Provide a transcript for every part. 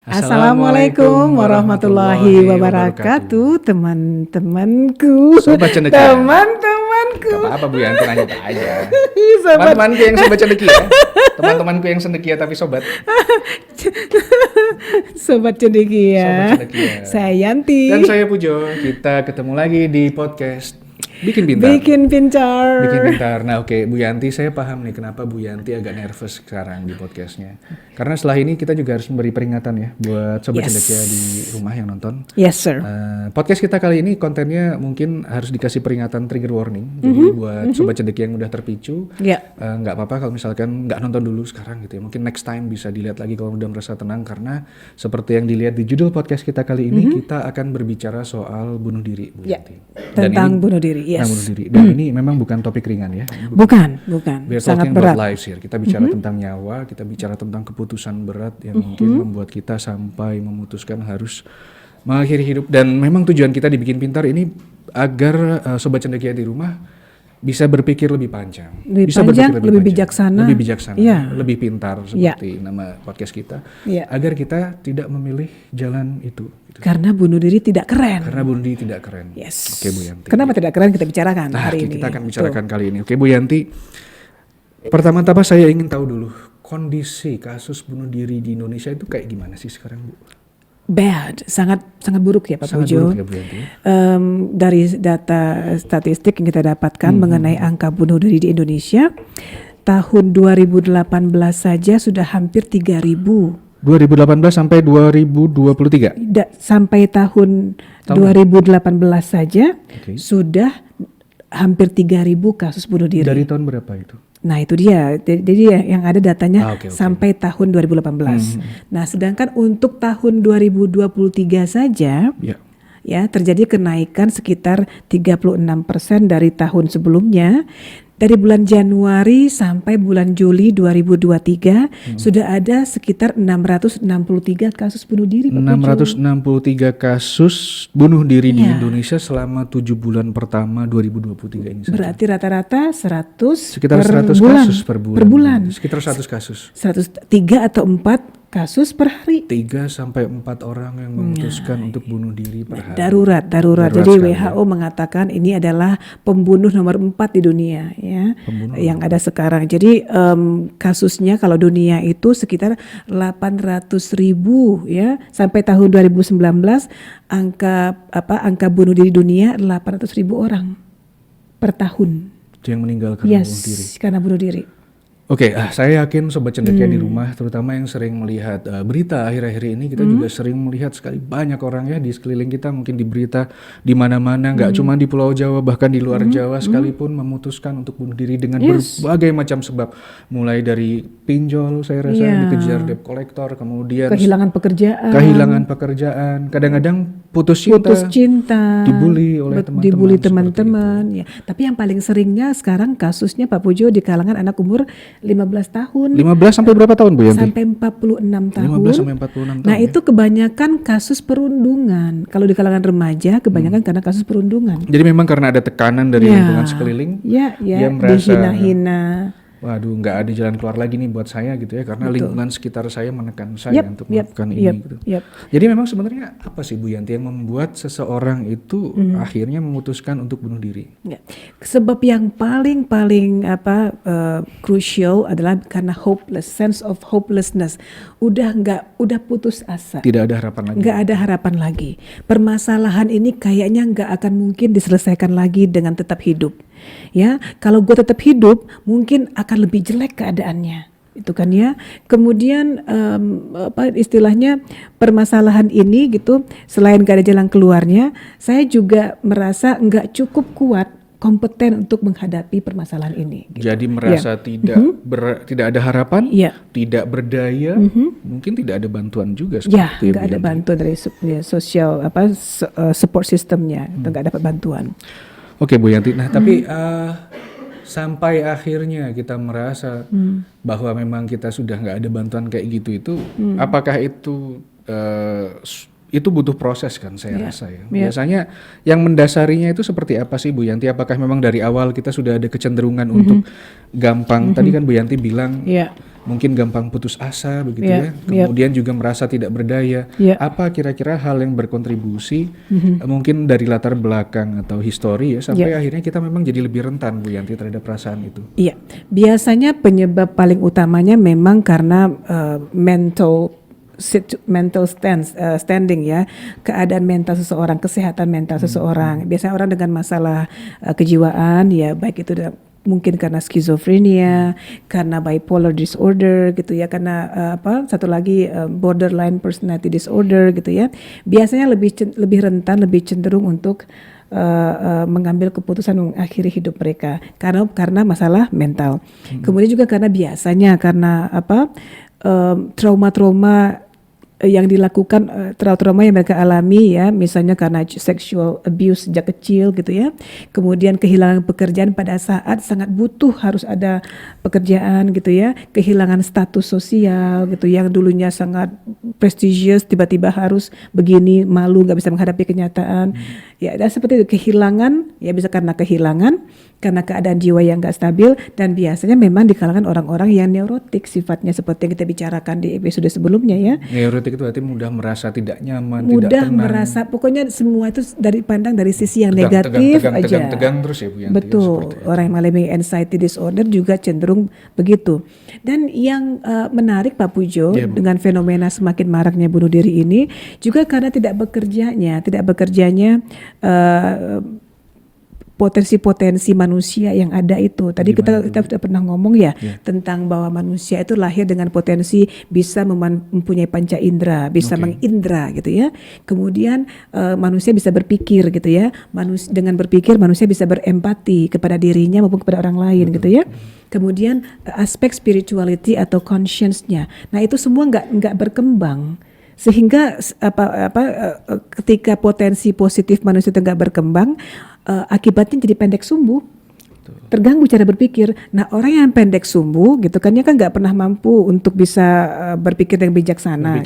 Assalamualaikum warahmatullahi wabarakatuh, teman-temanku. Sobat Cendekia. Teman-temanku. Gak apa-apa Bu Yanti, lanjut aja. Sobat. Teman-temanku yang sobat cendekia. Teman-temanku yang cendekia tapi sobat. Sobat Cendekia. Sobat Cendekia. Saya Yanti. Dan saya Pujo. Kita ketemu lagi di podcast Bikin Pintar. Bikin Pintar. Bikin Pintar. Nah oke, Bu Yanti, saya paham nih kenapa Bu Yanti agak nervous sekarang di podcastnya. Karena setelah ini kita juga harus memberi peringatan ya buat Sobat Cendekia di rumah yang nonton. Yes sir. Podcast kita kali ini kontennya mungkin harus dikasih peringatan trigger warning. Jadi buat Sobat Cendekia yang udah terpicu, nggak apa-apa kalau misalkan nggak nonton dulu sekarang gitu ya. Mungkin next time bisa dilihat lagi kalau udah merasa tenang. Karena seperti yang dilihat di judul podcast kita kali ini, kita akan berbicara soal bunuh diri, Bu Yanti. Tentang bunuh diri. Yes. Nah, bunuh diri. Dan ini memang bukan topik ringan ya. Bukan. We're Sangat talking berat. about lives here. Kita bicara tentang nyawa, kita bicara tentang keputusan berat yang mungkin membuat kita sampai memutuskan harus mengakhiri hidup. Dan memang tujuan kita dibikin pintar ini agar Sobat Cendekia di rumah bisa berpikir lebih panjang, bisa panjang, berpikir lebih bijaksana, lebih pintar seperti nama podcast kita, agar kita tidak memilih jalan itu. Gitu. Karena bunuh diri tidak keren. Karena bunuh diri tidak keren. Yes. Oke Bu Yanti. Kenapa tidak keren kita bicarakan hari ini? Kita akan bicarakan kali ini. Oke Bu Yanti. Pertama-tama saya ingin tahu dulu kondisi kasus bunuh diri di Indonesia itu kayak gimana sih sekarang Bu? Bad, sangat buruk ya Pak Pujo. Buruk ya, Bu Yanti. Dari data statistik yang kita dapatkan mengenai angka bunuh diri di Indonesia, tahun 2018 saja sudah hampir 3.000. 2018 sampai 2023? Sampai tahun 2018 saja sudah hampir 3.000 kasus bunuh diri. Dari tahun berapa itu? Nah itu dia, jadi yang ada datanya sampai tahun 2018. Nah sedangkan untuk tahun 2023 saja ya terjadi kenaikan sekitar 36% dari tahun sebelumnya. Dari bulan Januari sampai bulan Juli 2023 sudah ada sekitar 663 kasus bunuh diri. 663 kasus bunuh diri di Indonesia selama 7 bulan pertama 2023 ini. Berarti rata-rata 100 sekitar 100 kasus per bulan. Sekitar 100 kasus. 103 atau 4 kasus per hari. 3 sampai 4 orang yang memutuskan untuk bunuh diri per hari. Darurat. Jadi WHO mengatakan ini adalah pembunuh nomor 4 di dunia ya. Yang ada sekarang. Jadi kasusnya kalau dunia itu sekitar 800.000 ya. Sampai tahun 2019 angka bunuh diri dunia 800.000 orang per tahun. Yang meninggal karena bunuh diri. Karena bunuh diri. Oke, saya yakin Sobat Cendekia di rumah, terutama yang sering melihat berita akhir-akhir ini, kita juga sering melihat sekali banyak orang ya di sekeliling kita, mungkin di berita di mana-mana, nggak cuma di Pulau Jawa, bahkan di luar Jawa sekalipun memutuskan untuk bunuh diri dengan berbagai macam sebab, mulai dari pinjol, saya rasa dikejar debt collector, kemudian kehilangan pekerjaan, kadang-kadang putus cinta, dibully oleh teman-teman. Ya. Tapi yang paling seringnya sekarang kasusnya Pak Pujo di kalangan anak umur 15 tahun. 15 sampai berapa tahun Bu Yanti? Sampai 46 tahun. 15 sampai 46 tahun. Nah, itu kebanyakan kasus perundungan. Kalau di kalangan remaja kebanyakan karena kasus perundungan. Jadi memang karena ada tekanan dari lingkungan sekeliling. Dia merasa dihina-hina. Waduh, nggak ada jalan keluar lagi nih buat saya gitu ya, karena lingkungan sekitar saya menekan saya untuk melakukan ini gitu. Jadi memang sebenarnya apa sih Bu Yanti yang membuat seseorang itu akhirnya memutuskan untuk bunuh diri? Sebab yang paling crucial adalah karena sense of hopelessness. Udah putus asa. Tidak ada harapan lagi. Nggak ada harapan lagi. Permasalahan ini kayaknya nggak akan mungkin diselesaikan lagi dengan tetap hidup. Ya, kalau gue tetap hidup mungkin akan lebih jelek keadaannya, itu kan ya. Kemudian istilahnya permasalahan ini gitu, selain gak ada jalan keluarnya, saya juga merasa nggak cukup kuat, kompeten untuk menghadapi permasalahan ini. Gitu. Jadi merasa tidak ada harapan, tidak berdaya, mungkin tidak ada bantuan juga. Nggak ada bantuan dari sosial support systemnya, nggak dapat bantuan. Oke Bu Yanti, nah tapi sampai akhirnya kita merasa bahwa memang kita sudah nggak ada bantuan kayak gitu itu, apakah itu butuh proses kan saya rasa ya. Biasanya yang mendasarinya itu seperti apa sih Bu Yanti? Apakah memang dari awal kita sudah ada kecenderungan untuk gampang? Tadi kan Bu Yanti bilang mungkin gampang putus asa begitu Yeah, ya, kemudian juga merasa tidak berdaya. Yeah. Apa kira-kira hal yang berkontribusi mungkin dari latar belakang atau histori ya sampai akhirnya kita memang jadi lebih rentan Bu Yanti terhadap perasaan itu? Iya, biasanya penyebab paling utamanya memang karena standing ya, keadaan mental seseorang, kesehatan mental seseorang. Biasanya orang dengan masalah kejiwaan ya, baik itu mungkin karena skizofrenia, karena bipolar disorder gitu ya, karena satu lagi borderline personality disorder gitu ya. Biasanya lebih rentan, lebih cenderung untuk mengambil keputusan mengakhiri hidup mereka karena masalah mental. Kemudian juga karena biasanya karena trauma-trauma yang dilakukan, trauma yang mereka alami ya, misalnya karena sexual abuse sejak kecil gitu ya, kemudian kehilangan pekerjaan pada saat sangat butuh harus ada pekerjaan gitu ya, kehilangan status sosial gitu yang dulunya sangat prestigious tiba-tiba harus begini, malu nggak bisa menghadapi kenyataan ya, dan seperti itu, kehilangan ya, bisa karena kehilangan, karena keadaan jiwa yang nggak stabil, dan biasanya memang di kalangan orang-orang yang neurotik sifatnya seperti yang kita bicarakan di episode sebelumnya ya. Neurotik itu berarti mudah merasa tidak nyaman, mudah tidak tenang. merasa, pokoknya semua itu pandang dari sisi yang negatif aja. Tegang terus ya Bu Yanti. Betul, orang yang mengalami anxiety disorder juga cenderung begitu. Dan yang menarik Pak Pujo, dengan fenomena semakin maraknya bunuh diri ini juga karena tidak bekerjanya potensi-potensi manusia yang ada itu. Tadi kita sudah pernah ngomong ya tentang bahwa manusia itu lahir dengan potensi bisa mempunyai panca indera, bisa mengindra gitu ya. Kemudian manusia bisa berpikir gitu ya. Dengan berpikir manusia bisa berempati kepada dirinya maupun kepada orang lain gitu ya. Kemudian aspek spirituality atau conscience-nya. Nah, itu semua nggak berkembang. Sehingga ketika potensi positif manusia itu nggak berkembang, akibatnya jadi pendek sumbu, terganggu cara berpikir. Nah, orang yang pendek sumbu gitu kan nggak pernah mampu untuk bisa berpikir yang bijaksana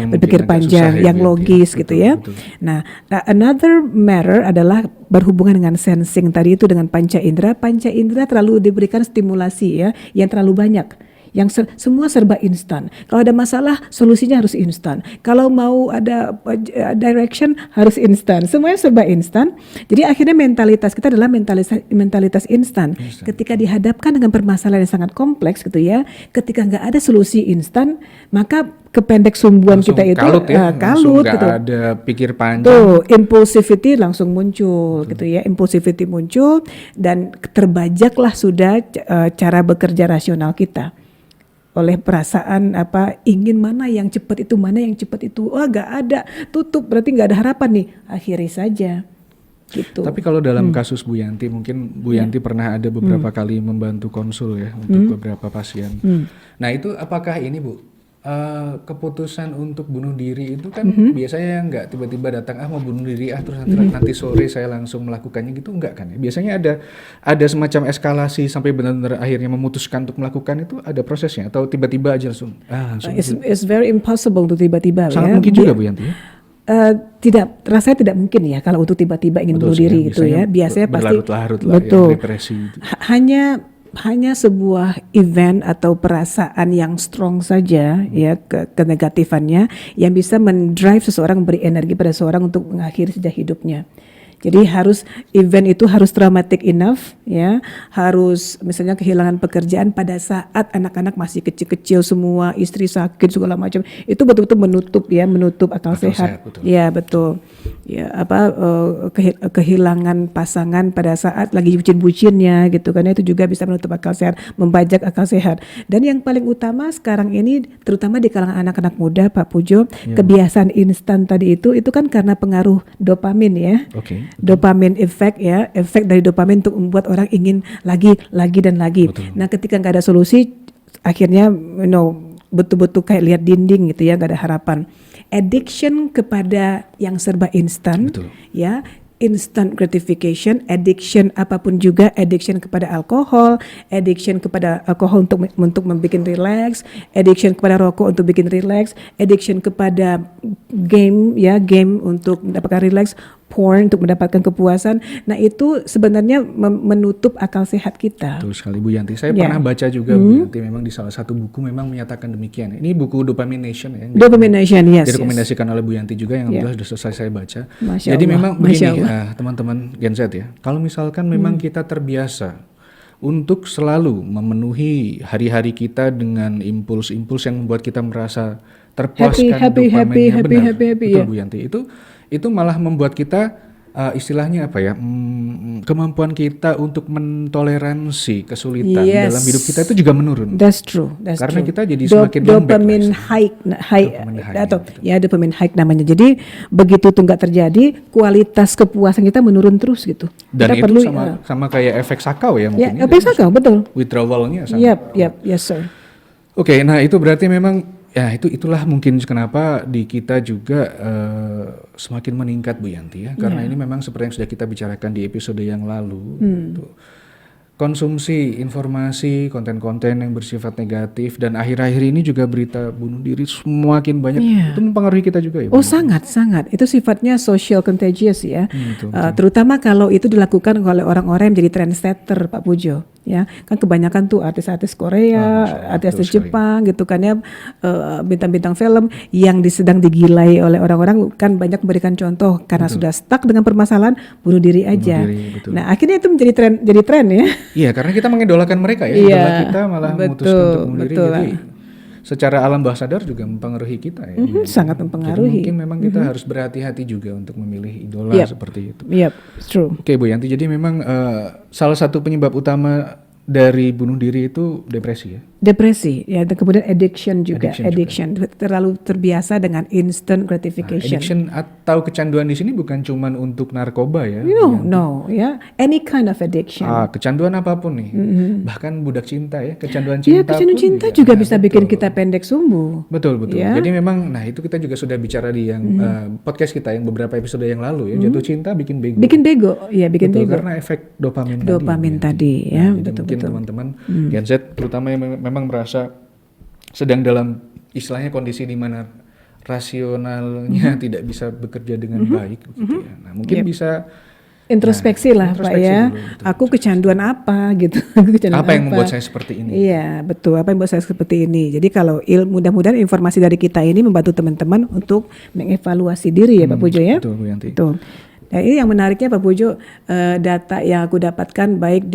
berpikir panjang yang logis gitu ya. Nah, another matter adalah berhubungan dengan sensing tadi itu, dengan panca indera. Panca indera terlalu diberikan stimulasi ya, yang terlalu banyak. Yang semua serba instan. Kalau ada masalah, solusinya harus instan. Kalau mau ada direction, harus instan. Semuanya serba instan. Jadi akhirnya mentalitas kita adalah mentalitas instan. Ketika dihadapkan dengan permasalahan yang sangat kompleks gitu ya, ketika nggak ada solusi instan, maka kependek sumbuan kita itu kalut gitu. Nggak ada pikir panjang. Tuh, impulsivity langsung muncul gitu ya. Impulsivity muncul dan terbajaklah sudah cara bekerja rasional kita oleh perasaan ingin mana yang cepat itu, nggak ada, tutup, berarti nggak ada harapan nih, akhiri saja gitu. Tapi kalau dalam kasus Bu Yanti, mungkin Bu Yanti pernah ada beberapa kali membantu konsul ya untuk beberapa pasien. Nah, itu apakah ini Bu, keputusan untuk bunuh diri itu kan biasanya nggak tiba-tiba datang mau bunuh diri terus nanti sore saya langsung melakukannya gitu, enggak kan ya? Biasanya ada semacam eskalasi sampai benar-benar akhirnya memutuskan untuk melakukan, itu ada prosesnya atau tiba-tiba aja langsung it's very impossible untuk tiba-tiba. Sangat mungkin juga Bu Yanti ya? Rasanya tidak mungkin ya kalau untuk tiba-tiba ingin bunuh diri gitu ya. Biasanya pasti berlarut-larut lah, betul. Ya, depresi gitu. Hanya sebuah event atau perasaan yang strong saja ya, kenegatifannya yang bisa mendrive seseorang, memberi energi pada seseorang untuk mengakhiri sejak hidupnya. Jadi event itu harus traumatic enough ya, harus misalnya kehilangan pekerjaan pada saat anak-anak masih kecil-kecil semua, istri sakit segala macam, itu betul-betul menutup akal sehat. Betul. Ya betul. Ya kehilangan pasangan pada saat lagi bucin-bucinnya gitu kan, itu juga bisa menutup akal sehat, membajak akal sehat. Dan yang paling utama sekarang ini terutama di kalangan anak-anak muda Pak Pujo, kebiasaan instan tadi itu kan karena pengaruh dopamin ya. Dopamin efek ya, efek dari dopamin untuk membuat orang ingin lagi dan lagi. Betul. Nah, ketika nggak ada solusi, akhirnya betul-betul kayak lihat dinding gitu ya, nggak ada harapan. Addiction kepada yang serba instan, ya, instant gratification, addiction apapun juga, addiction kepada alkohol untuk membuat relax, addiction kepada rokok untuk bikin relax, addiction kepada game untuk mendapatkan relax, porn untuk mendapatkan kepuasan. Nah itu sebenarnya menutup akal sehat kita. Betul sekali Bu Yanti. Saya Ya. pernah baca juga Bu Yanti, memang di salah satu buku memang menyatakan demikian. Ini buku Dopamination ya. yang Dopamination, yes. direkomendasikan oleh Bu Yanti juga, yang Ya. sudah selesai saya baca. Masya Jadi Allah, memang Masya begini Allah. teman-teman Gen Z ya. Kalau misalkan memang kita terbiasa untuk selalu memenuhi hari-hari kita dengan impuls-impuls yang membuat kita merasa terpuaskan Happy, dopaminya, benar. happy, Betul ya. Bu Yanti. Itu malah membuat kita istilahnya apa ya, kemampuan kita untuk mentoleransi kesulitan Yes. dalam hidup kita itu juga menurun. That's true. Karena kita jadi semakin lembek lah dopamine istilahnya. high, Dopamine high, atau betul. ya dopamine high namanya. Jadi begitu itu nggak terjadi, kualitas kepuasan kita menurun terus gitu. Dan Kita itu perlu, sama kayak efek sakau ya ya, mungkin. efek sakau, betul. Withdrawalnya sama. Yep, yes sir. Oke, nah itu berarti memang ya itulah mungkin kenapa di kita juga semakin meningkat Bu Yanti ya, karena ini memang seperti yang sudah kita bicarakan di episode yang lalu. Gitu. Konsumsi informasi, konten-konten yang bersifat negatif, dan akhir-akhir ini juga berita bunuh diri semakin banyak. Iya. Itu mempengaruhi kita juga ya Bu? Oh sangat. Itu sifatnya social contagious ya. Betul, Terutama kalau itu dilakukan oleh orang-orang yang menjadi trendsetter Pak Pujo. Ya kan kebanyakan tuh artis-artis Korea, artis-artis betul sekali. Jepang gitu kan ya, bintang-bintang film yang sedang digilai oleh orang-orang kan banyak memberikan contoh karena sudah stuck dengan permasalahan bunuh diri aja. diri, betul. Nah akhirnya itu menjadi tren ya. Iya, karena kita mengidolakan mereka ya. Iya, Idola kita malah memutuskan untuk bunuh diri. betul. Jadi secara alam bawah sadar juga mempengaruhi kita ya. Sangat Jadi mempengaruhi. mungkin memang kita harus berhati-hati juga untuk memilih idola Yep. seperti itu. Yep, it's true. Oke Bu Yanti, jadi memang salah satu penyebab utama dari bunuh diri itu depresi ya. Depresi, ya, dan kemudian addiction juga. Addiction Terlalu terbiasa dengan instant gratification. Addiction atau kecanduan di sini bukan cuman untuk narkoba ya. No, ya, any kind of addiction. Kecanduan apapun nih. Bahkan budak cinta ya, kecanduan Ya, cinta. kecanduan pun cinta juga Nah, bisa bikin kita pendek sumbu. Betul. Ya. Jadi memang, nah itu kita juga sudah bicara di yang podcast kita yang beberapa episode yang lalu ya. Jatuh cinta bikin bego. Bikin bego, ya bikin Betul, bego. karena efek dopamin Tadi, ya, Jadi betul. mungkin teman-teman Gen Z terutama yang memang merasa sedang dalam istilahnya kondisi di mana rasionalnya tidak bisa bekerja dengan baik gitu ya. Nah, mungkin bisa Introspeksi lah Pak introspeksi ya. dulu, betul. Aku kecanduan apa gitu. Aku kecanduan apa yang membuat saya seperti ini. Iya, betul. Apa yang membuat saya seperti ini. Jadi kalau mudah-mudahan informasi dari kita ini membantu teman-teman untuk mengevaluasi diri ya Pak Pujo ya. Betul Bu Yanti. Betul. Nah ini yang menariknya Pak Pujo, data yang aku dapatkan baik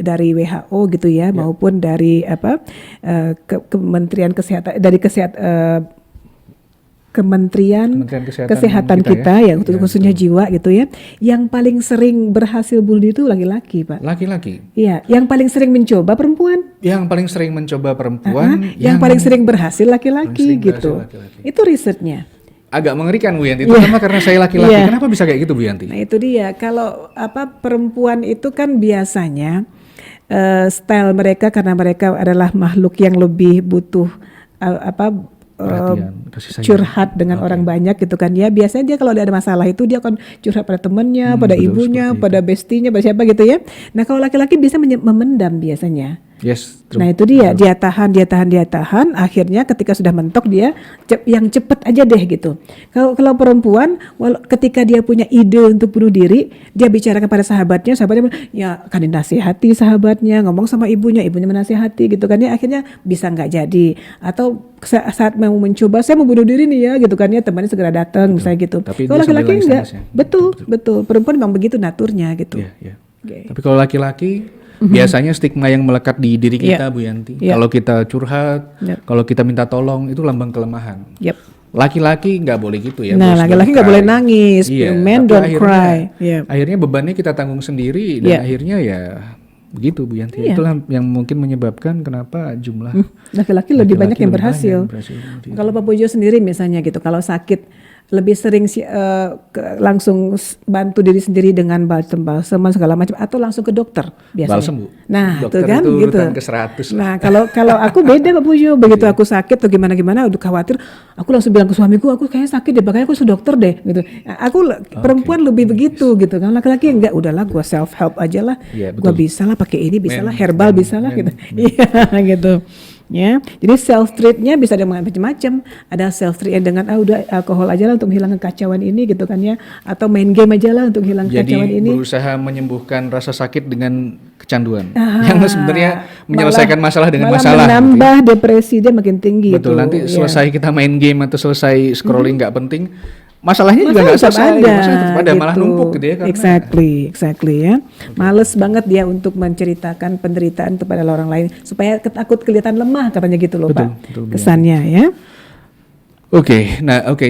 dari WHO gitu ya, maupun dari Kementerian Kesehatan, dari Kementerian Kesehatan kita ya, untuk khususnya jiwa gitu ya. Yang paling sering berhasil bunuh diri itu laki-laki Pak. Laki-laki. Iya, yang paling sering mencoba perempuan. Yang paling sering mencoba perempuan, yang paling sering berhasil laki-laki paling sering gitu. berhasil laki-laki. Itu risetnya. agak mengerikan Bu Yanti, terutama karena saya laki-laki. Kenapa bisa kayak gitu Bu Yanti? Nah itu dia, kalau perempuan itu kan biasanya style mereka karena mereka adalah makhluk yang lebih butuh Perhatian, kasih sayang. curhat dengan orang banyak gitu kan ya. Biasanya dia kalau ada masalah itu dia akan curhat pada temannya, pada ibunya, pada bestinya, pada siapa gitu ya. Nah kalau laki-laki bisa memendam biasanya. Yes, true. Nah itu dia, dia tahan, akhirnya ketika sudah mentok dia yang cepet aja deh gitu. Kalau perempuan, ketika dia punya ide untuk bunuh diri, dia bicara kepada sahabatnya bilang, ya kan dinasihati sahabatnya, ngomong sama ibunya menasihati gitu kan ya, akhirnya bisa nggak jadi. Atau saat mau mencoba, saya mau bunuh diri nih ya gitu kan ya, temannya segera datang misalnya gitu. Kalau laki-laki enggak, betul, perempuan memang begitu naturnya gitu. Yeah. Okay. Tapi kalau laki-laki biasanya stigma yang melekat di diri kita Bu Yanti. Kalau kita curhat, kalau kita minta tolong itu lambang kelemahan. Laki-laki nggak boleh gitu ya. Nah, laki-laki nggak boleh nangis. Men don't cry. Akhirnya bebannya kita tanggung sendiri dan akhirnya ya begitu Bu Yanti. Itulah yang mungkin menyebabkan kenapa jumlah laki-laki lebih banyak yang berhasil. Kalau Pak Pujo sendiri misalnya gitu, kalau sakit lebih sering langsung bantu diri sendiri dengan balsem segala macam, atau langsung ke dokter biasanya. Balsem Bu. Nah, dokter tuh kan itu gitu. ke 100 lah. Nah, kalau aku beda Pak Pujo, begitu aku sakit atau gimana udah khawatir, aku langsung bilang ke suamiku, aku kayaknya sakit deh, makanya aku ke dokter deh gitu. Aku perempuan lebih begitu gitu kan. Laki-laki enggak, udahlah gua self help aja lah. Gua bisa lah pakai ini, bisa lah herbal, bisa lah gitu. Iya gitu. Ya, jadi self treatnya bisa dengan macam-macam. Ada self treat dengan udah alkohol aja lah untuk menghilangkan kekacauan ini gitu kan ya, atau main game aja lah untuk hilang Jadi kekacauan ini. berusaha menyembuhkan rasa sakit dengan kecanduan, yang sebenarnya menyelesaikan masalah dengan malah masalah. menambah depresi dia makin tinggi. Betul, tuh. nanti Ya. selesai kita main game atau selesai scrolling nggak penting, masalahnya juga Masalah nggak tetap selesai, ada, masalah tetap ada, malah gitu. numpuk gitu ya. Karena Exactly ya. Males banget dia untuk menceritakan penderitaan kepada orang lain supaya takut kelihatan lemah katanya gitu loh Betul, Pak. betul, Bu. Kesannya ya. Oke,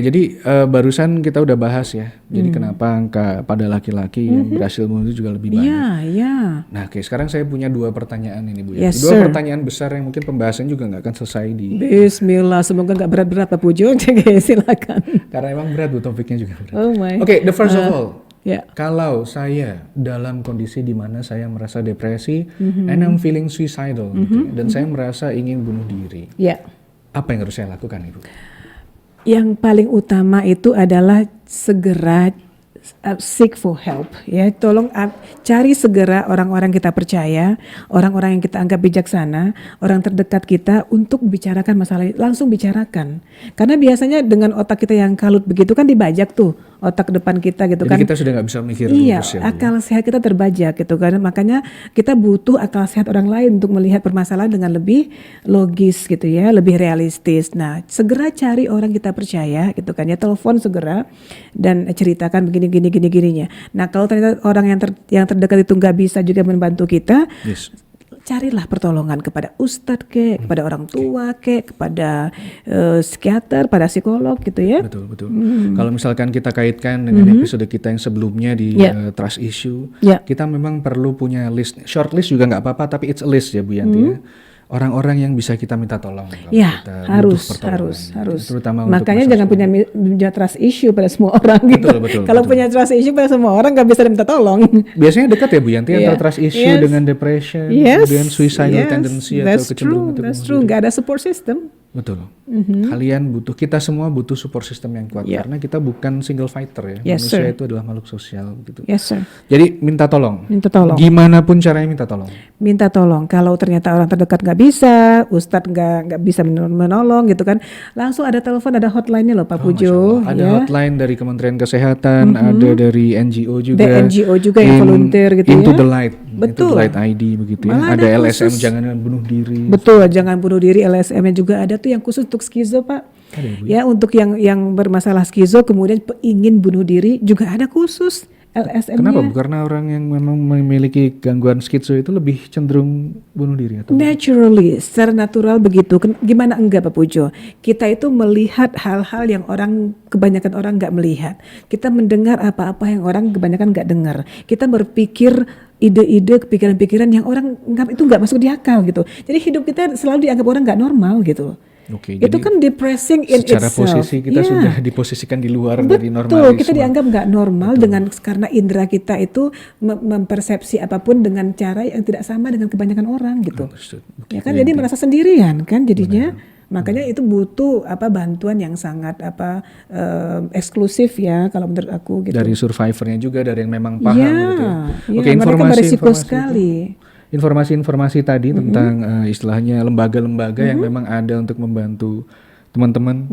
jadi barusan kita udah bahas ya. Jadi kenapa angka pada laki-laki yang berhasil bunuh diri juga lebih banyak. Iya. Nah, oke, sekarang saya punya 2 pertanyaan ini Bu. Yes, Dua sir. pertanyaan besar yang mungkin pembahasan juga nggak akan selesai di, Bismillah, semoga nggak berat-berat Pak Pujo. Silakan. karena emang berat Bu, topiknya juga berat. Oh my. Oke, the first of all, Ya. kalau saya dalam kondisi di mana saya merasa depresi and I'm feeling suicidal gitu ya, dan saya merasa ingin bunuh diri, Ya. apa yang harus saya lakukan Ibu? Yang paling utama itu adalah segera seek for help ya, tolong cari segera orang-orang kita percaya, orang-orang yang kita anggap bijaksana, orang terdekat kita untuk bicarakan masalah, langsung bicarakan. Karena biasanya dengan otak kita yang kalut begitu kan dibajak tuh otak depan kita gitu. Jadi kan. kita sudah nggak bisa mikir Iya, lurus ya, Bu. akal sehat kita terbajak gitu kan. Makanya kita butuh akal sehat orang lain untuk melihat permasalahan dengan lebih logis gitu ya, lebih realistis. Nah, segera cari orang kita percaya gitu kan ya, telepon segera dan ceritakan begininya. Nah, kalau ternyata orang yang terdekat itu nggak bisa juga membantu kita, Yes. carilah pertolongan kepada ustadz kepada orang tua kepada psikiater, pada psikolog gitu ya. Betul. Kalau misalkan kita kaitkan dengan episode kita yang sebelumnya di trust issue, kita memang perlu punya list, short list juga nggak apa-apa, tapi it's a list ya Bu Yanti ya. Orang-orang yang bisa kita minta tolong kalau Ya, kita harus. butuh pertolongan. Terutama Makanya untuk jangan punya trust issue pada semua orang gitu. Betul, Kalau punya trust issue pada semua orang nggak bisa minta tolong. biasanya dekat ya Bu Yanti antara trust issue dengan depression, kemudian suicidal tendency atau kecenderungan untuk That's true. Nggak ada support system. Betul. Kita semua butuh support system yang kuat karena kita bukan single fighter ya. Yes, Manusia sir. itu adalah makhluk sosial gitu. Yes sir. Jadi minta tolong. Minta tolong. Gimana pun caranya minta tolong. Minta tolong. Kalau ternyata orang terdekat nggak bisa, ustadz nggak bisa menolong gitu kan, langsung ada telepon, ada hotline-nya loh Pak Pujo. Ada hotline dari Kementerian Kesehatan, ada dari NGO juga. Ada NGO juga yang volunteer gitu Into ya. the Light. Betul. Into the Light ID begitu Malah ya. Ada ada LSM khusus. jangan bunuh diri. Betul, jangan bunuh diri. LSM-nya juga ada tuh yang khusus untuk skizo Pak. Ya, untuk yang bermasalah skizo kemudian ingin bunuh diri juga ada khusus LSM-nya. Kenapa Bu? Karena orang yang memang memiliki gangguan skizo itu lebih cenderung bunuh diri atau? Naturally, secara natural begitu. Gimana enggak Pak Pujo? Kita itu melihat hal-hal yang kebanyakan orang nggak melihat. Kita mendengar apa-apa yang orang kebanyakan nggak dengar. Kita berpikir ide-ide, pikiran-pikiran yang orang itu nggak masuk di akal gitu. Jadi hidup kita selalu dianggap orang nggak normal gitu. Oke, Itu jadi kan depressing in secara itself. posisi kita Yeah. sudah diposisikan di luar dari Betul, normalisme. kita dianggap nggak normal karena indera kita itu mempersepsi apapun dengan cara yang tidak sama dengan kebanyakan orang gitu. Understood. Ya kan, jadi merasa sendirian kan jadinya. Makanya itu butuh bantuan yang sangat eksklusif ya kalau menurut aku gitu. Dari survivornya juga, dari yang memang paham Iya, gitu ya. iya, Oke, mereka berisiko informasi sekali. Informasi tadi tentang istilahnya lembaga-lembaga yang memang ada untuk membantu teman-teman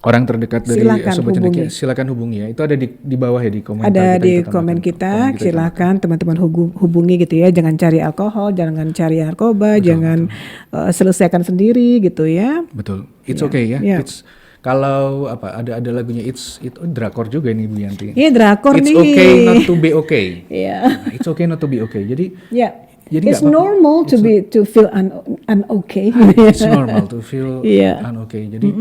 orang terdekat dari Sobat Cendekia. Silakan hubungi ya. Itu ada di bawah ya di komentar. Ada kita di utamakan. komen kita, silakan teman-teman hubungi gitu ya. Jangan cari alkohol, jangan cari narkoba, jangan selesaikan sendiri gitu ya. Betul. It's okay ya. Yeah. It's kalau ada lagunya itu drakor juga ini Bu Yanti. Iya, drakor It's nih. okay not to be okay. Iya. Nah, it's okay not to be okay. Jadi Jadi it's nggak apa-apa. normal to feel unokay. It's normal to feel Iya. unokay. Jadi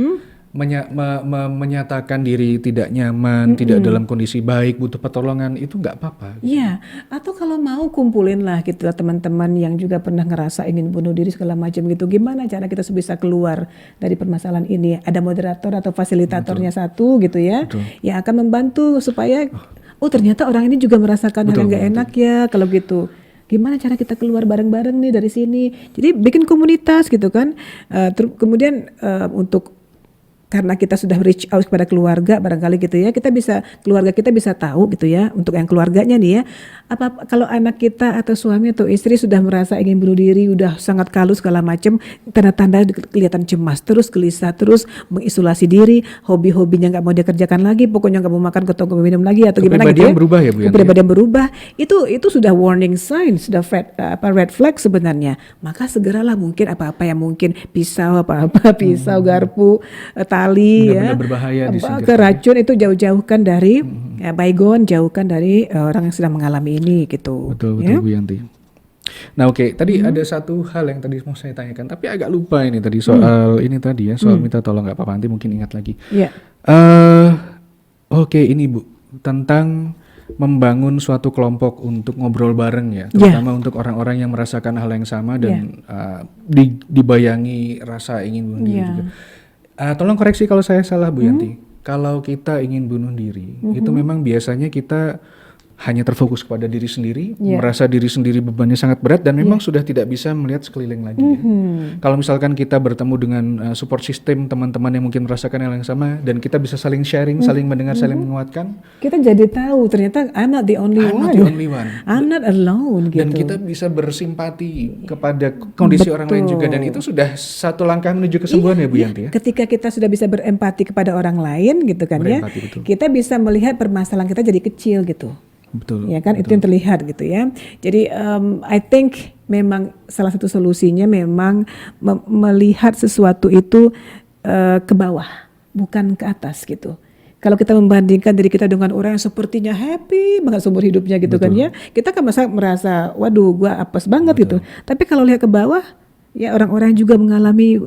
menyatakan diri tidak nyaman, tidak dalam kondisi baik, butuh pertolongan itu nggak apa-apa. Iya, atau kalau mau kumpulin lah gitu teman-teman yang juga pernah ngerasa ingin bunuh diri segala macam gitu. Gimana cara kita bisa keluar dari permasalahan ini? Ada moderator atau fasilitatornya satu gitu ya, yang akan membantu supaya ternyata orang ini juga merasakan hal yang nggak enak ya kalau gitu. Gimana cara kita keluar bareng-bareng nih dari sini? Jadi bikin komunitas gitu kan. Kemudian untuk karena kita sudah reach out kepada keluarga barangkali gitu ya, keluarga kita bisa tahu gitu ya, untuk yang keluarganya nih ya, apa kalau anak kita atau suami atau istri sudah merasa ingin bunuh diri, udah sangat kalu segala macam, tanda-tanda kelihatan cemas terus, gelisah terus, mengisolasi diri, hobi-hobinya nggak mau dia kerjakan lagi, pokoknya nggak mau makan atau minum lagi atau gimana gitu ya. Kepribadian berubah ya Bu Yanti? Kepribadian berubah, itu sudah warning sign, sudah red flag sebenarnya. Maka segeralah mungkin apa-apa yang mungkin pisau, garpu, tali Benar-benar ya, berbahaya ke racun itu jauh-jauhkan dari bygone, jauhkan dari orang yang sedang mengalami ini gitu. Betul ya. Bu Yanti. Nah oke, tadi ada satu hal yang tadi mau saya tanyakan, tapi agak lupa ini tadi soal ini tadi ya, soal minta tolong, nggak apa-apa nanti mungkin ingat lagi. Ya. Oke, ini Bu, tentang membangun suatu kelompok untuk ngobrol bareng ya, terutama untuk orang-orang yang merasakan hal yang sama dan dibayangi rasa ingin bunuh diri juga. Tolong koreksi kalau saya salah Bu Yanti. Kalau kita ingin bunuh diri, itu memang biasanya kita hanya terfokus kepada diri sendiri, merasa diri sendiri bebannya sangat berat dan memang sudah tidak bisa melihat sekeliling lagi. Ya. Kalau misalkan kita bertemu dengan support system teman-teman yang mungkin merasakan hal yang sama dan kita bisa saling sharing, saling mendengar, saling menguatkan, kita jadi tahu ternyata I'm not the only one. I'm not alone gitu. Dan kita bisa bersimpati kepada kondisi orang lain juga, dan itu sudah satu langkah menuju kesembuhan ya Bu Yanti ya. Ketika kita sudah bisa berempati kepada orang lain gitu kan ya, kita bisa melihat permasalahan kita jadi kecil gitu. Betul. Ya kan, itu yang terlihat gitu ya. Jadi I think memang salah satu solusinya memang melihat sesuatu itu ke bawah, bukan ke atas gitu. Kalau kita membandingkan diri kita dengan orang yang sepertinya happy banget seumur hidupnya gitu kan ya, kita kan merasa waduh gua apes banget gitu. Tapi kalau lihat ke bawah, ya orang-orang juga mengalami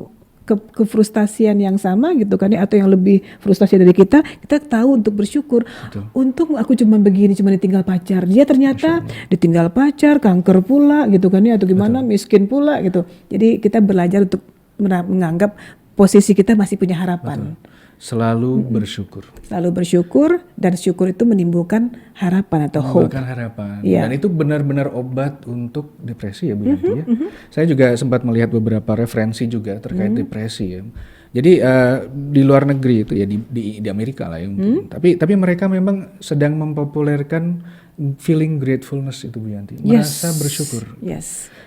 kefrustasian yang sama gitu kan ya, atau yang lebih frustasi dari kita tahu untuk bersyukur. Untung aku cuma begini, cuma ditinggal pacar, dia ternyata ditinggal pacar, kanker pula gitu kan ya, atau gimana, miskin pula gitu. Jadi kita belajar untuk menganggap posisi kita masih punya harapan. Selalu bersyukur. Selalu bersyukur, dan syukur itu menimbulkan harapan atau hope. Menimbulkan harapan. Dan itu benar-benar obat untuk depresi ya Bu Yanti ya. Saya juga sempat melihat beberapa referensi juga terkait depresi ya. Jadi di luar negeri itu ya, di Amerika lah ya mungkin. Tapi mereka memang sedang mempopulerkan feeling gratefulness itu Bu Yanti. Merasa bersyukur.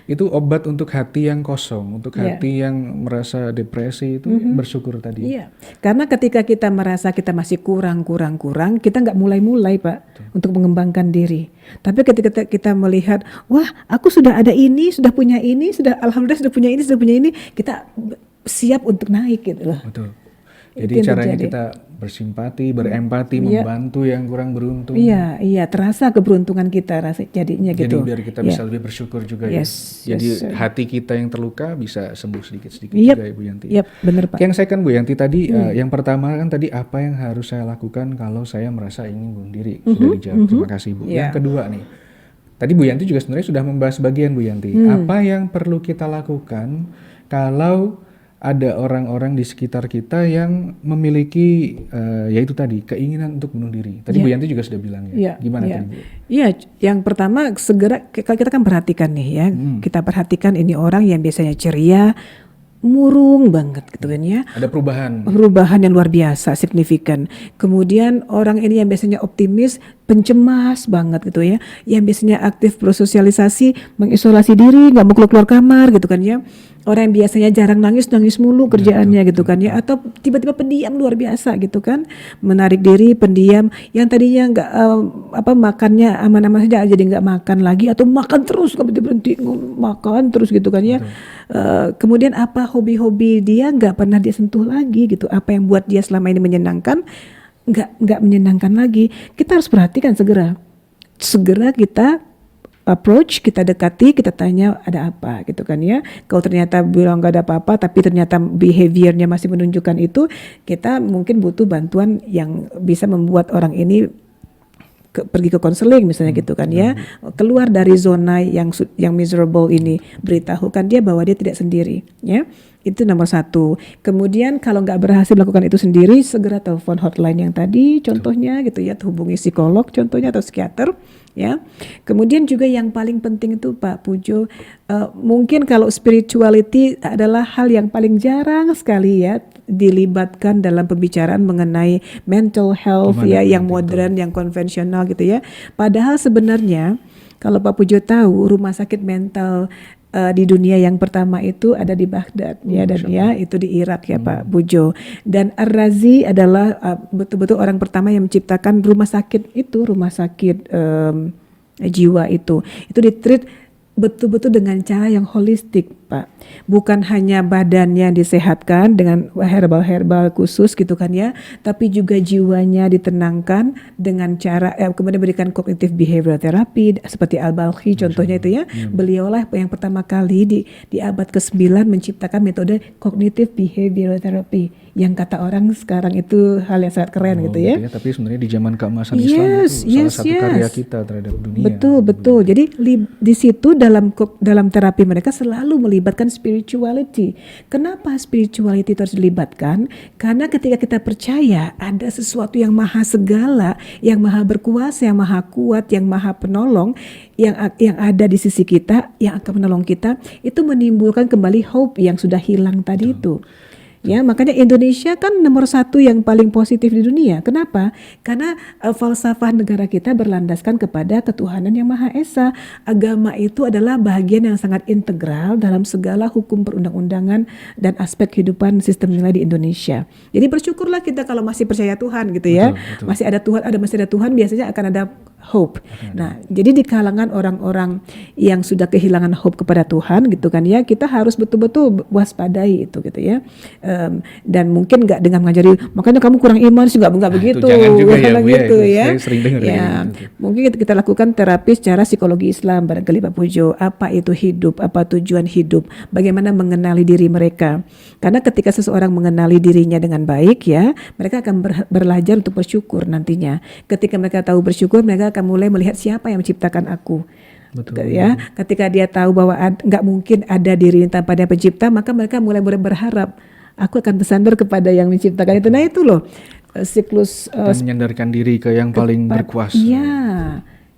Itu obat untuk hati yang kosong, untuk hati yang merasa depresi itu bersyukur tadi. Karena ketika kita merasa kita masih kurang, kita nggak mulai Pak untuk mengembangkan diri. Tapi ketika kita melihat, wah aku sudah ada ini, sudah punya ini, alhamdulillah sudah punya ini, kita siap untuk naik gitu loh. Betul. Jadi caranya kita bersimpati, berempati, membantu yang kurang beruntung. Iya, terasa keberuntungan kita jadinya gitu. Jadi biar kita bisa lebih bersyukur juga ya. Jadi hati kita yang terluka bisa sembuh sedikit-sedikit juga ya Bu Yanti. Benar Pak. Yang saya kan Bu Yanti tadi, yang pertama kan tadi apa yang harus saya lakukan kalau saya merasa ingin bunuh diri. Sudah dijawab, terima kasih Bu. Yang kedua nih, tadi Bu Yanti juga sebenarnya sudah membahas bagian Bu Yanti. Apa yang perlu kita lakukan kalau ada orang-orang di sekitar kita yang memiliki yaitu tadi keinginan untuk bunuh diri. Tadi Bu Yanti juga sudah bilang ya. Gimana tadi Bu? Iya, yang pertama segera kita kan perhatikan nih ya. Kita perhatikan ini orang yang biasanya ceria, murung banget gitu kan ya. Ada perubahan yang luar biasa, signifikan. Kemudian orang ini yang biasanya optimis, pencemas banget gitu ya, yang biasanya aktif bersosialisasi, mengisolasi diri, nggak mau keluar kamar gitu kan ya. Orang yang biasanya jarang nangis mulu kerjaannya gitu kan ya, atau tiba-tiba pendiam luar biasa gitu kan, menarik diri, pendiam, yang tadinya nggak makannya aman-aman saja jadi nggak makan lagi, atau makan terus nggak berhenti makan terus gitu kan ya. Kemudian apa hobi-hobi dia nggak pernah dia sentuh lagi gitu, apa yang buat dia selama ini menyenangkan nggak menyenangkan lagi. Kita harus perhatikan segera kita approach, kita dekati, kita tanya ada apa gitu kan ya. Kalau ternyata bilang nggak ada apa-apa, tapi ternyata behaviornya masih menunjukkan itu, kita mungkin butuh bantuan yang bisa membuat orang ini pergi ke konseling misalnya gitu kan ya, keluar dari zona yang miserable ini, beritahukan dia bahwa dia tidak sendiri ya. Itu nomor satu. Kemudian kalau nggak berhasil melakukan itu sendiri, segera telepon hotline yang tadi contohnya gitu ya, hubungi psikolog contohnya atau psikiater Ya, kemudian juga yang paling penting itu Pak Pujo, mungkin kalau spirituality adalah hal yang paling jarang sekali ya dilibatkan dalam pembicaraan mengenai mental health Gimana ya, Bu yang Yanti? Betul. modern, yang konvensional gitu ya. Padahal sebenarnya kalau Pak Pujo tahu rumah sakit mental di dunia yang pertama itu ada di Baghdad ya, dan ya itu di Irak ya Pak Pujo. Dan Ar-Razi adalah betul-betul orang pertama yang menciptakan rumah sakit itu, rumah sakit jiwa itu ditreat betul-betul dengan cara yang holistik Pak. Bukan hanya badannya disehatkan dengan herbal-herbal khusus gitu kan ya, tapi juga jiwanya ditenangkan dengan cara kemudian berikan cognitive behavioral therapy seperti Al-Balkhi contohnya itu ya. Beliaulah yang pertama kali di abad ke-9 menciptakan metode cognitive behavioral therapy yang kata orang sekarang itu hal yang sangat keren gitu ya. Tapi sebenarnya di zaman keemasan Islam itu salah satu karya kita terhadap dunia. Betul. Jadi di situ dalam terapi mereka selalu melibatkan spirituality. Kenapa spirituality itu harus dilibatkan? Karena ketika kita percaya ada sesuatu yang maha segala, yang maha berkuasa, yang maha kuat, yang maha penolong, yang ada di sisi kita, yang akan menolong kita, itu menimbulkan kembali hope yang sudah hilang tadi itu. Ya, makanya Indonesia kan nomor 1 yang paling positif di dunia. Kenapa? Karena falsafah negara kita berlandaskan kepada ketuhanan yang Maha Esa. Agama itu adalah bagian yang sangat integral dalam segala hukum perundang-undangan dan aspek kehidupan sistem nilai di Indonesia. Jadi bersyukurlah kita kalau masih percaya Tuhan gitu ya. Betul. Masih ada Tuhan, biasanya akan ada hope. Nah, jadi di kalangan orang-orang yang sudah kehilangan hope kepada Tuhan gitu kan ya, kita harus betul-betul waspadai itu gitu ya. Dan mungkin nggak dengan mengajari makanya kamu kurang iman sih, nggak begitu, jangan juga ya, Bu, gitu ya. ya. Saya sering dengar Ya, gitu. mungkin kita lakukan terapi secara psikologi Islam barangkali Pak Pujo. Apa itu hidup? Apa tujuan hidup? Bagaimana mengenali diri mereka? Karena ketika seseorang mengenali dirinya dengan baik ya, mereka akan belajar untuk bersyukur nantinya. Ketika mereka tahu bersyukur, mereka akan mulai melihat siapa yang menciptakan aku. Betul. Ya, ketika dia tahu bahwa nggak mungkin ada diri tanpa dia pencipta, maka mereka mulai berharap aku akan bersandar kepada yang menciptakan itu. Nah itu loh siklus Dan menyandarkan diri ke yang paling berkuasa. Iya,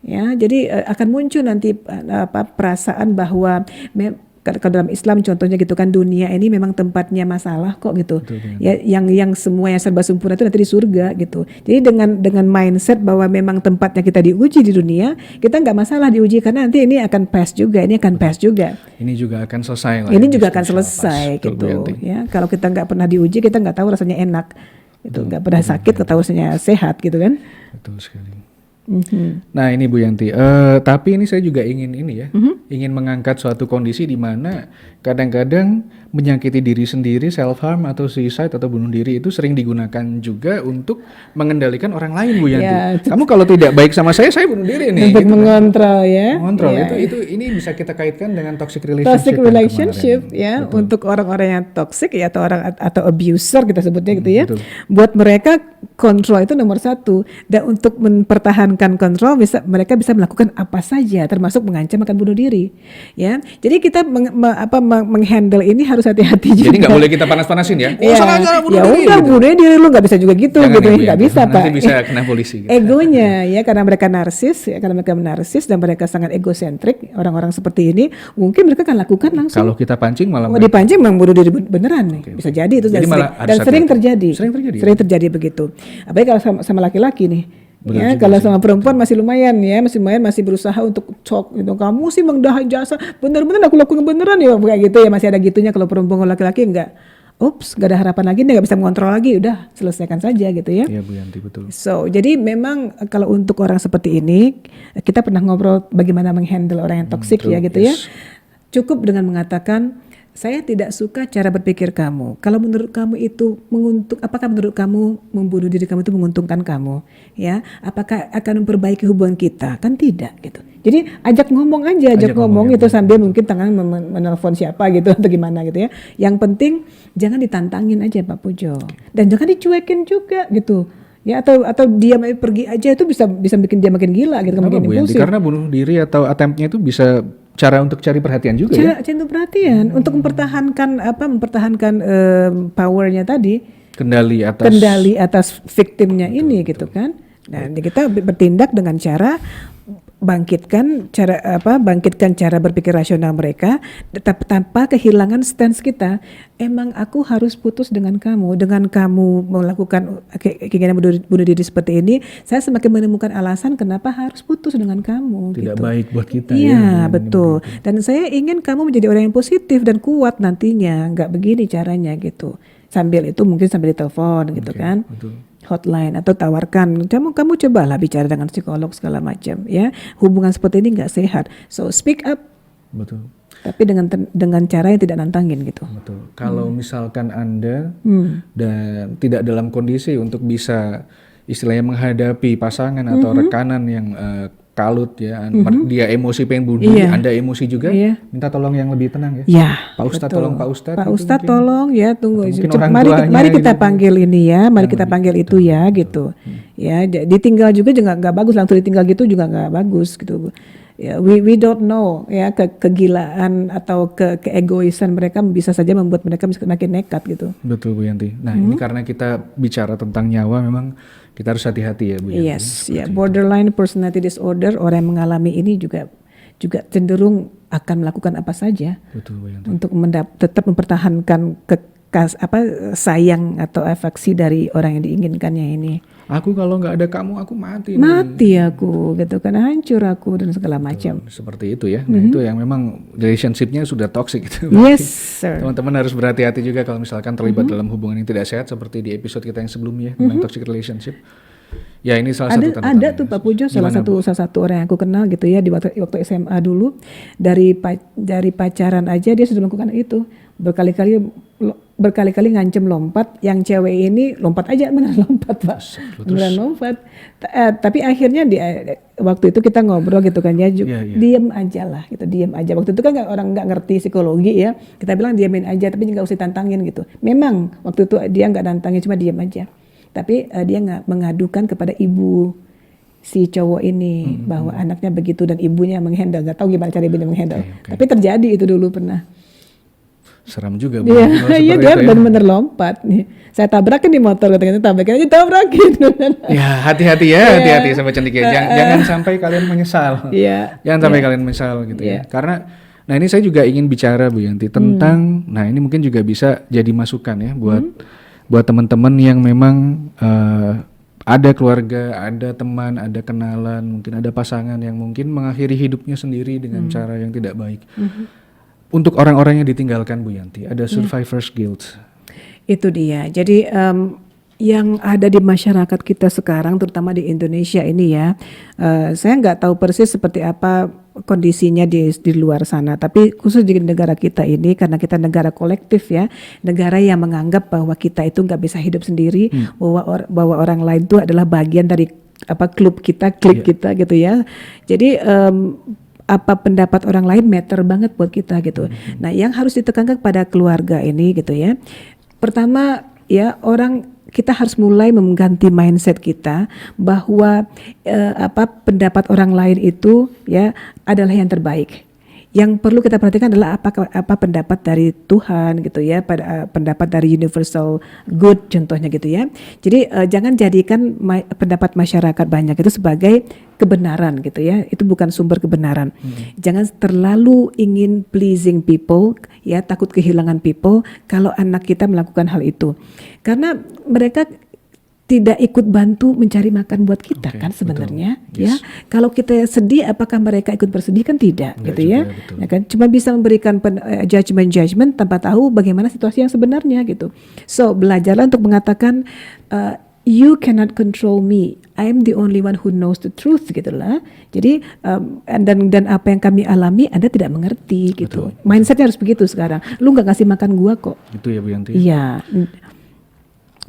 ya. Jadi akan muncul nanti perasaan bahwa kalau dalam Islam contohnya gitu kan, dunia ini memang tempatnya masalah kok gitu. Betul. Ya, yang semua yang serba sempurna itu nanti di surga gitu. Jadi dengan mindset bahwa memang tempatnya kita diuji di dunia, kita nggak masalah diuji karena nanti ini akan pass juga, ini akan pass juga. Ini juga akan selesai lah. Ini juga akan selesai gitu. Ya, kalau kita nggak pernah diuji, kita nggak tahu rasanya enak. Itu nggak pernah sakit, nggak tahu rasanya sehat gitu kan. Betul sekali. Nah ini Bu Yanti, tapi ini saya juga ingin ingin mengangkat suatu kondisi di mana kadang-kadang menyakiti diri sendiri, self harm atau suicide atau bunuh diri itu sering digunakan juga untuk mengendalikan orang lain Bu Yanti. Ya, kamu kalau tidak baik sama saya bunuh diri nih. Untuk gitu mengontrol ya. Mengontrol Ya. itu ini bisa kita kaitkan dengan toxic relationship. Toxic relationship ya, Betul. untuk orang-orang yang toxic ya, atau abuser kita sebutnya gitu ya. Betul. Buat mereka kontrol itu nomor 1, dan untuk mempertahankan kontrol mereka bisa melakukan apa saja termasuk mengancam akan bunuh diri ya. Jadi kita menghandle ini harus hati-hati juga. Jadi nggak boleh kita panas-panasin ya. Ya, Salah cara bunuh ya diri. udah gitu. bunuh diri lu, nggak bisa juga gitu. Jangan gitu ya, Bu nggak Yanti. bisa Nanti Pak. bisa kena polisi. Gitu. Egonya ya, karena mereka narsis dan mereka sangat egosentrik. Orang-orang seperti ini mungkin mereka akan lakukan langsung. Kalau kita pancing malah Dipancing memang bunuh diri beneran nih. Bisa jadi itu. Jadi dan malah harus sering hati-hati. terjadi. Sering terjadi begitu. Apalagi kalau sama laki-laki nih. Ya, kalau sama perempuan masih lumayan, masih berusaha untuk gitu. Kamu sih mengdahan jasa, bener-bener aku lakukan beneran ya, kayak gitu ya, masih ada gitunya. Kalau perempuan, kalau laki-laki enggak, nggak ada harapan lagi, dia nggak bisa mengontrol lagi, udah selesaikan saja gitu ya. Iya Bu Yanti, betul. So, jadi memang kalau untuk orang seperti ini, kita pernah ngobrol bagaimana menghandle orang yang toksik ya gitu ya. Cukup dengan mengatakan, saya tidak suka cara berpikir kamu. Kalau menurut kamu itu apakah menurut kamu membunuh diri kamu itu menguntungkan kamu? Ya, apakah akan memperbaiki hubungan kita? Kan tidak gitu. Jadi ajak ngomong aja, ajak ngomong itu sambil mungkin tangan menelpon siapa gitu atau gimana gitu ya. Yang penting jangan ditantangin aja Pak Pujo. Dan jangan dicuekin juga gitu. Ya, atau dia pergi aja itu bisa bikin dia makin gila gitu, makin impulsif. Karena bunuh diri atau attemptnya itu bisa cara untuk cari perhatian juga ya. Cara untuk perhatian, untuk mempertahankan powernya tadi, kendali atas victimnya ini gitu kan. Nah, kita bertindak dengan cara bangkitkan cara berpikir rasional mereka, tetap tanpa kehilangan stance kita. Emang aku harus putus dengan kamu melakukan keinginan bunuh diri seperti ini, saya semakin menemukan alasan kenapa harus putus dengan kamu. Tidak gitu. baik buat kita. Iya, betul. Dan saya ingin kamu menjadi orang yang positif dan kuat nantinya, nggak begini caranya gitu. Sambil itu mungkin sambil ditelepon gitu kan. Betul. Hotline atau tawarkan, kamu cobalah bicara dengan psikolog segala macam ya. Hubungan seperti ini nggak sehat. So speak up. Betul. Tapi dengan cara yang tidak nantangin gitu. Betul. Kalau misalkan Anda dan tidak dalam kondisi untuk bisa istilahnya menghadapi pasangan atau rekanan yang kalut ya, dia emosi pengen bunuh, Anda emosi juga, minta tolong yang lebih tenang ya. Ya, Pak Ustadz tolong Pak Ustadz. Pak Ustadz tolong ya, tunggu. gitu. Mari kita panggil ini ya, mari kita panggil itu ya gitu. Ya, ditinggal juga nggak bagus, langsung ditinggal gitu juga nggak bagus gitu. Ya, we don't know ya kegilaan atau keegoisan mereka bisa saja membuat mereka makin nekat gitu. Betul Bu Yanti. Nah ini karena kita bicara tentang nyawa, memang kita harus hati-hati ya Bu Yanti. Yes, ya borderline personality disorder, orang yang mengalami ini juga cenderung akan melakukan apa saja. Betul Bu Yanti. Untuk tetap mempertahankan sayang atau afeksi dari orang yang diinginkannya ini. Aku kalau nggak ada kamu aku mati. Mati aku gitu kan, hancur aku dan segala macam. Seperti itu ya. Nah itu yang memang relationship-nya sudah toxic gitu. Yes sir. Teman-teman harus berhati-hati juga kalau misalkan terlibat dalam hubungan yang tidak sehat seperti di episode kita yang sebelumnya tentang toxic relationship. Ya ini salah satu tanda-tandanya. Ada tuh Pak Pujo, salah satu orang yang aku kenal gitu ya di waktu SMA dulu, dari pacaran aja dia sudah melakukan itu. Berkali-kali ngancem lompat, yang cewek ini lompat aja, beneran lompat Pak, beneran lompat. Tapi akhirnya waktu itu kita ngobrol gitu kan ya, diem aja lah gitu, diem aja. Waktu itu kan orang nggak ngerti psikologi ya, kita bilang diamin aja, tapi nggak usah tantangin gitu. Memang waktu itu dia nggak nantangin, cuma diem aja. Tapi dia nggak mengadukan kepada ibu si cowok ini bahwa anaknya begitu dan ibunya menghandle, nggak tahu gimana cara ibunya menghandle. Tapi terjadi itu dulu pernah. Seram juga Bu. Iya dia benar-benar lompat nih. Saya tabrakin di motor, katanya tabrakin aja, tabrakin. Ya hati-hati ya, hati-hati sampai cendik ya. Jangan sampai kalian menyesal. Jangan sampai kalian menyesal gitu ya. Karena nah ini saya juga ingin bicara Bu Yanti tentang nah ini mungkin juga bisa jadi masukan ya buat teman-teman yang memang ada keluarga, ada teman, ada kenalan, mungkin ada pasangan yang mungkin mengakhiri hidupnya sendiri dengan cara yang tidak baik. Untuk orang-orang yang ditinggalkan Bu Yanti, ada survivor's guilt. Itu dia. Jadi yang ada di masyarakat kita sekarang, terutama di Indonesia ini ya, saya nggak tahu persis seperti apa kondisinya di luar sana. Tapi khusus di negara kita ini, karena kita negara kolektif ya, negara yang menganggap bahwa kita itu nggak bisa hidup sendiri, bahwa orang lain itu adalah bagian dari klub kita, klik kita gitu ya. Jadi apa pendapat orang lain matter banget buat kita gitu. Nah, yang harus ditekankan kepada keluarga ini gitu ya. Pertama ya, kita harus mulai mengganti mindset kita bahwa pendapat orang lain itu ya adalah yang terbaik. Yang perlu kita perhatikan adalah apa pendapat dari Tuhan gitu ya, pendapat dari universal good contohnya gitu ya. Jadi jangan jadikan pendapat masyarakat banyak itu sebagai kebenaran gitu ya. Itu bukan sumber kebenaran. Jangan terlalu ingin pleasing people ya, takut kehilangan people kalau anak kita melakukan hal itu. Karena mereka tidak ikut bantu mencari makan buat kita kan sebenarnya ya. Kalau kita sedih, apakah mereka ikut bersedih? Kan tidak gitu ya. Ya kan, cuma bisa memberikan judgment tanpa tahu bagaimana situasi yang sebenarnya gitu. So belajarlah untuk mengatakan you cannot control me, I am the only one who knows the truth gitulah. Jadi dan apa yang kami alami Anda tidak mengerti gitu. Mindsetnya harus begitu sekarang. Lu nggak ngasih makan gua kok. Itu ya Bu Yanti. Iya.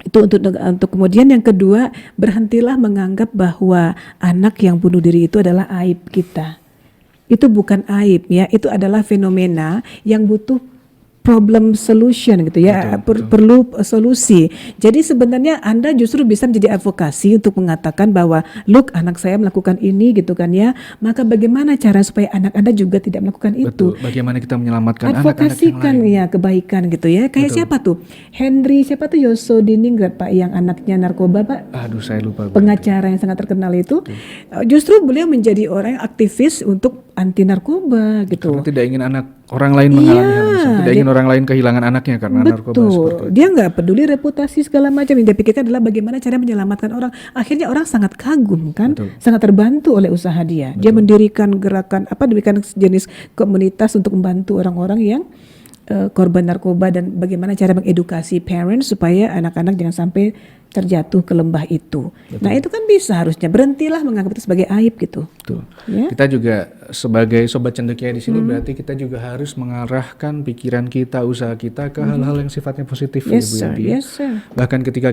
Itu untuk kemudian yang kedua, berhentilah menganggap bahwa anak yang bunuh diri itu adalah aib kita. Itu bukan aib ya, itu adalah fenomena yang butuh problem solution gitu ya, perlu solusi. Jadi sebenarnya Anda justru bisa menjadi advokasi untuk mengatakan bahwa look, anak saya melakukan ini gitu kan ya, maka bagaimana cara supaya anak Anda juga tidak melakukan itu. Betul. Bagaimana kita menyelamatkan anak-anak yang Advokasikan lain. ya kebaikan gitu ya. Kayak siapa tuh? Henry siapa tuh, Yosodiningrat Pak, yang anaknya narkoba Pak, Aduh, saya lupa. pengacara yang sangat terkenal itu. Justru beliau menjadi orang yang aktivis untuk anti narkoba gitu. Karena tidak ingin anak orang lain mengalami hal yang sama. Tidak ingin orang lain kehilangan anaknya karena narkoba seperti itu. Betul, dia nggak peduli reputasi segala macam. Yang dia pikirkan adalah bagaimana cara menyelamatkan orang. Akhirnya orang sangat kagum kan, sangat terbantu oleh usaha dia. Dia mendirikan gerakan dirikan jenis komunitas untuk membantu orang-orang yang korban narkoba, dan bagaimana cara mengedukasi parents supaya anak-anak jangan sampai terjatuh ke lembah itu. Nah itu kan bisa, harusnya berhentilah menganggap itu sebagai aib gitu. Betul. Ya? Kita juga sebagai sobat cendekia di sini berarti kita juga harus mengarahkan pikiran kita, usaha kita ke hal-hal yang sifatnya positif ya Bu Yanti. Yes sir. Bahkan ketika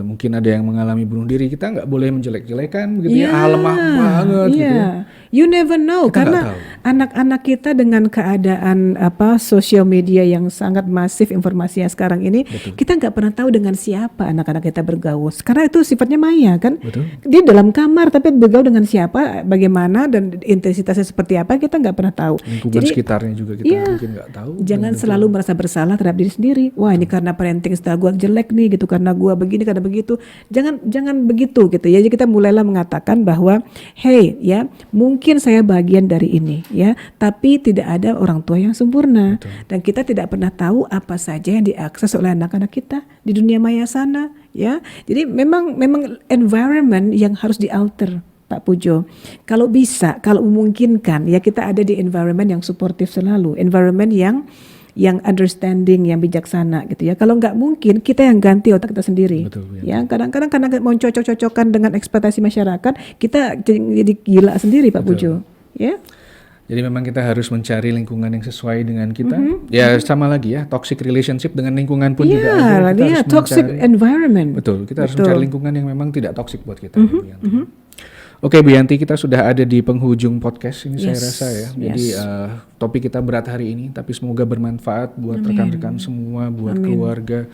mungkin ada yang mengalami bunuh diri, kita nggak boleh menjelek-jelekan begitu ya, lemah banget gitu ya. You never know, Kita karena nggak tahu. anak-anak kita dengan keadaan sosial media yang sangat masif informasinya sekarang ini, kita nggak pernah tahu dengan siapa anak-anak kita bergaul. Karena itu sifatnya maya kan. Betul. Dia dalam kamar tapi bergaul dengan siapa, bagaimana dan intensitasnya seperti apa, kita nggak pernah tahu. Lingkungan sekitarnya juga kita mungkin nggak tahu. Jangan selalu merasa bersalah terhadap diri sendiri. Wah ini karena parenting style gue jelek nih gitu, karena gue begini, karena begitu. Jangan begitu gitu ya. Jadi kita mulailah mengatakan bahwa hey ya, mungkin saya bagian dari ini ya, tapi tidak ada orang tua yang sempurna. Dan kita tidak pernah tahu apa saja yang diakses oleh anak-anak kita di dunia maya sana ya. Jadi memang environment yang harus dialter Pak Pujo. Kalau bisa, kalau memungkinkan ya, kita ada di environment yang suportif selalu, environment yang understanding, yang bijaksana gitu ya. Kalau nggak mungkin, kita yang ganti otak kita sendiri. Betul, ya. Kadang-kadang karena mau cocok-cocokan dengan ekspektasi masyarakat, kita jadi gila sendiri Pak Pujo. Ya. Jadi memang kita harus mencari lingkungan yang sesuai dengan kita. Ya sama lagi ya, toxic relationship dengan lingkungan pun juga ada. Kita harus toxic mencari- environment. Betul, kita harus mencari lingkungan yang memang tidak toksik buat kita. Bu Yanti. Oke Bu Yanti, kita sudah ada di penghujung podcast ini saya rasa ya. Jadi topik kita berat hari ini, tapi semoga bermanfaat buat rekan-rekan semua, buat keluarga.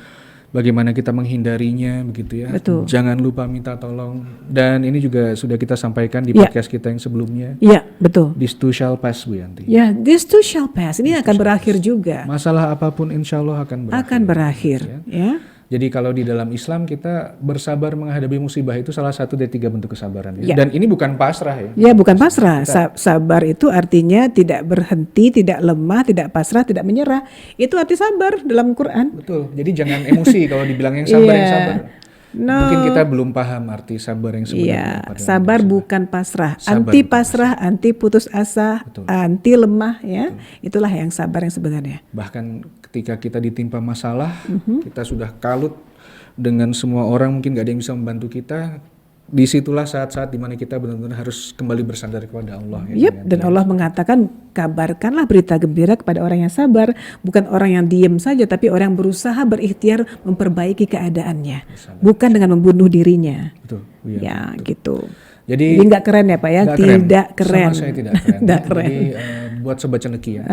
Bagaimana kita menghindarinya begitu ya. Betul. Jangan lupa minta tolong. Dan ini juga sudah kita sampaikan di podcast kita yang sebelumnya. Iya, betul. This too shall pass Bu Yanti. Ya, this too shall pass. Ini akan berakhir juga. Masalah apapun insya Allah akan berakhir. Akan berakhir, ya. Jadi kalau di dalam Islam kita bersabar menghadapi musibah itu salah satu dari 3 bentuk kesabaran. Ya. Ya. Dan ini bukan pasrah ya. Ya, bukan pasrah. Sabar itu artinya tidak berhenti, tidak lemah, tidak pasrah, tidak menyerah. Itu arti sabar dalam Quran. Betul. Jadi jangan emosi kalau dibilang yang sabar yang sabar. No. Mungkin kita belum paham arti sabar yang sebenarnya. Iya, pada sabar manusia. bukan pasrah. Sabar Anti bukan pasrah, anti putus asa, anti lemah ya. Itulah yang sabar yang sebenarnya. Bahkan ketika kita ditimpa masalah, kita sudah kalut dengan semua orang, mungkin gak ada yang bisa membantu kita. Disitulah saat-saat dimana kita benar-benar harus kembali bersandar kepada Allah. Ya, Dan Allah mengatakan, kabarkanlah berita gembira kepada orang yang sabar, bukan orang yang diam saja, tapi orang yang berusaha berikhtiar memperbaiki keadaannya, bukan dengan membunuh dirinya. Betul. Ya, gitu. Jadi nggak keren ya Pak ya? Tidak keren. Sama saya tidak keren. Tidak keren. Jadi buat sobat cendekia,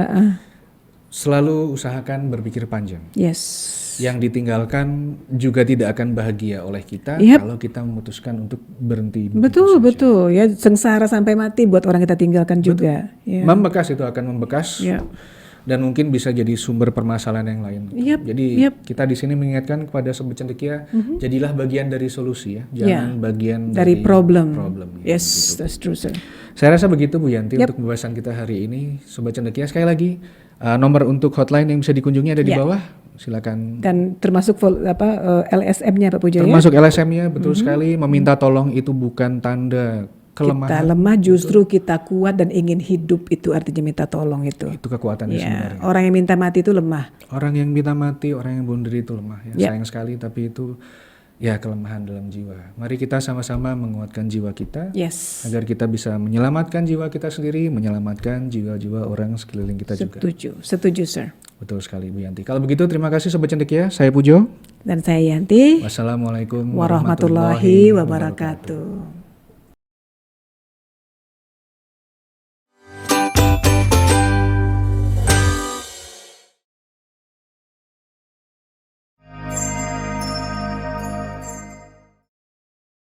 selalu usahakan berpikir panjang. Yes. Yang ditinggalkan juga tidak akan bahagia oleh kita kalau kita memutuskan untuk berhenti. Betul ya, sengsara sampai mati buat orang kita tinggalkan juga. Ya. Membekas itu akan membekas. Ya. Dan mungkin bisa jadi sumber permasalahan yang lain. Jadi kita di sini mengingatkan kepada sobat cendekia, jadilah bagian dari solusi ya, jangan bagian dari problem. Ya, Yes, gitu. that's true sir. Saya rasa begitu Bu Yanti untuk pembahasan kita hari ini, sobat cendekia. Sekali lagi nomor untuk hotline yang bisa dikunjungi ada di bawah. Silakan. Dan termasuk LSM-nya Pak Pujo ya. Termasuk LSM-nya betul sekali. Meminta tolong itu bukan tanda kelemahan. Kita lemah, justru kita kuat dan ingin hidup, itu artinya minta tolong itu. Itu kekuatannya sebenarnya. Orang yang minta mati itu lemah. Orang yang minta mati, orang yang bunuh diri itu lemah ya. Sayang sekali, tapi itu ya kelemahan dalam jiwa. Mari kita sama-sama menguatkan jiwa kita. Yes. Agar kita bisa menyelamatkan jiwa kita sendiri, menyelamatkan jiwa-jiwa orang sekeliling kita juga. Setuju sir. Betul sekali Bu Yanti. Kalau begitu terima kasih sobat cendekia. Saya Pujo. Dan saya Yanti. Wassalamualaikum warahmatullahi wabarakatuh.